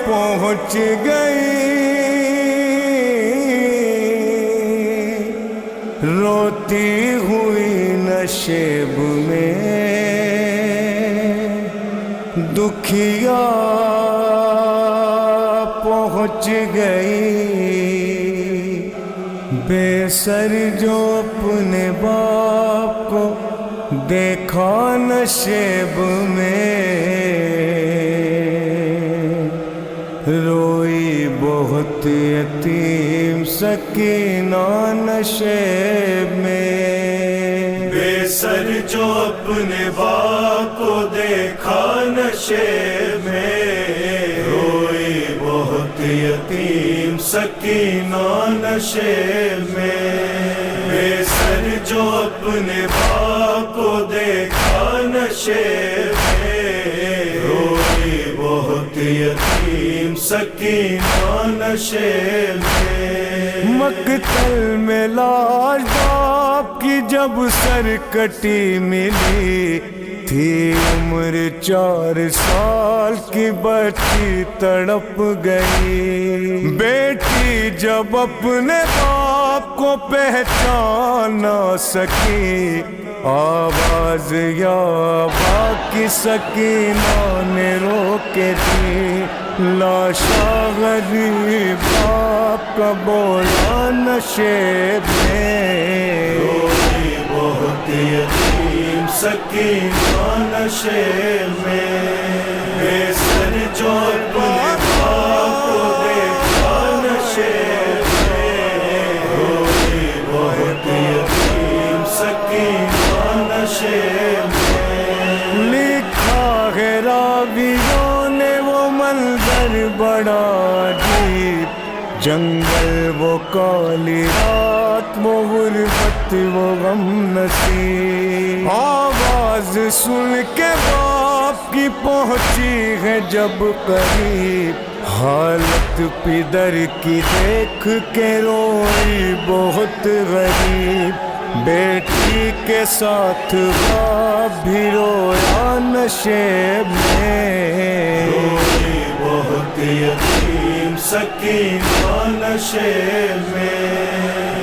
پہنچ گئی، روتی ہوئی نشیب میں دکھیا پہنچ گئی، بے سر جو اپنے باپ کو دیکھا نشیب میں، روئی بہت یتیم سکینہ نشیب میں، بے سر جو اپنے باپ کو دیکھا نشیب میں، روئی بہت یتیم سکینہ نشیب میں، بے سر جو اپنے باپ کو دیکھا نشیب میں، روئی بہت یتیم سکینہ نشیب میں، مقتل میں لاش باپ کی جب سر کٹی ملی تھی، عمر 4 سال کی بچی تڑپ گئی، بیٹی جب اپنے باپ کو پہچان نہ سکی، آواز یا ابا کی سکینہ نے روکے دی، لاشا غریب باپ کا بولا نشیب میں، روئی بہت یتیم سکینہ نشیب میں، بے سر جو اپنے باپ کو دیکھا نشیب میں، روئی بہت یتیم سکینہ نشیب میں، لکھا ہے راویوں نے وہ منظر بڑا عجیب، جنگل وہ کالی رات وہ غربت وہ غم نصیب، آواز سن کے باپ کی پہنچی ہے جب قریب، حالت پدر کی دیکھ کے روئی بہت غریب، بیٹی کے ساتھ باپ بھی رویا نشیب میں، روئی بہت یتیم سکینہ نشیب میں،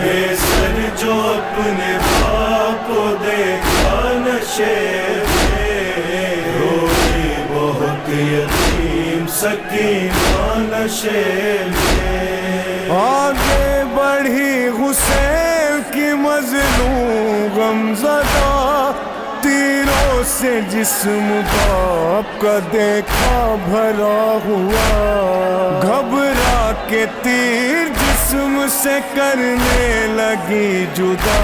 بے سر جو اپنے باپ کو دیکھا نشیب میں، روئی بہت یتیم سکینہ نشیب میں، آگے بڑھی حسین کی مظلوم غمزدہ، تیروں سے جسم باپ کا دیکھا بھرا ہوا، گھبرا کے تیر جسم سے کرنے لگی جدا،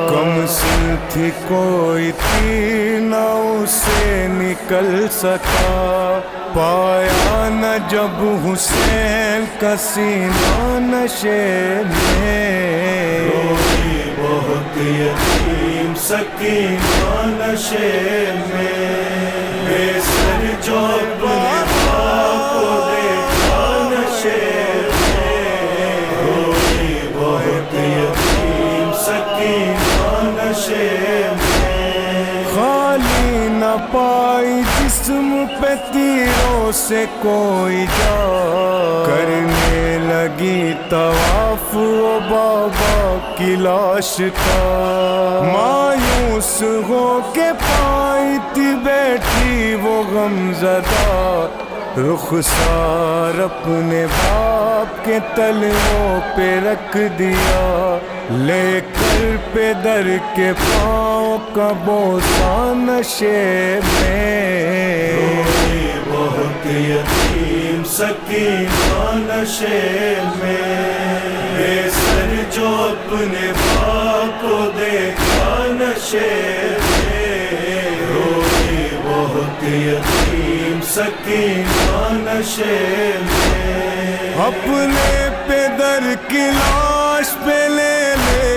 کم سن تھی کوئی تیر نہ اسے نکل سکا، پایا نہ جب حسین کا سینہ نشیب میں، روئی بہت یتیم سکینہ نشیب میں، بے سر جو اپنے باپ کو دیکھا نشیب میں، روئی بہت یتیم سکینہ نشیب میں، خالی نہ پائی جسم پہ تیروں سے کوئی جا، کرنے لگی طواف وہ بابا کی لاش کا، مایوس ہو کے پائی تھی بیٹھی وہ غمزدہ، رخسار اپنے باپ کے تلووں پہ رکھ دیا، لے کر پدر کے پاؤں کا بوسہ نشیب میں، روئی بہت یتیم سکینہ نشیب میں، بے سر جو اپنے باپ کو دیکھا نشیب میں، روئی بہت یتیم سکینہ نشیب میں، اپنے پدر کی لاش پہ لے لے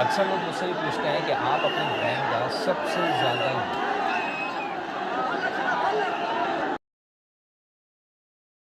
اکثر لوگ مجھ سے بھی پوچھتے ہیں کہ آپ اپنے بینڈ کا سب سے زیادہ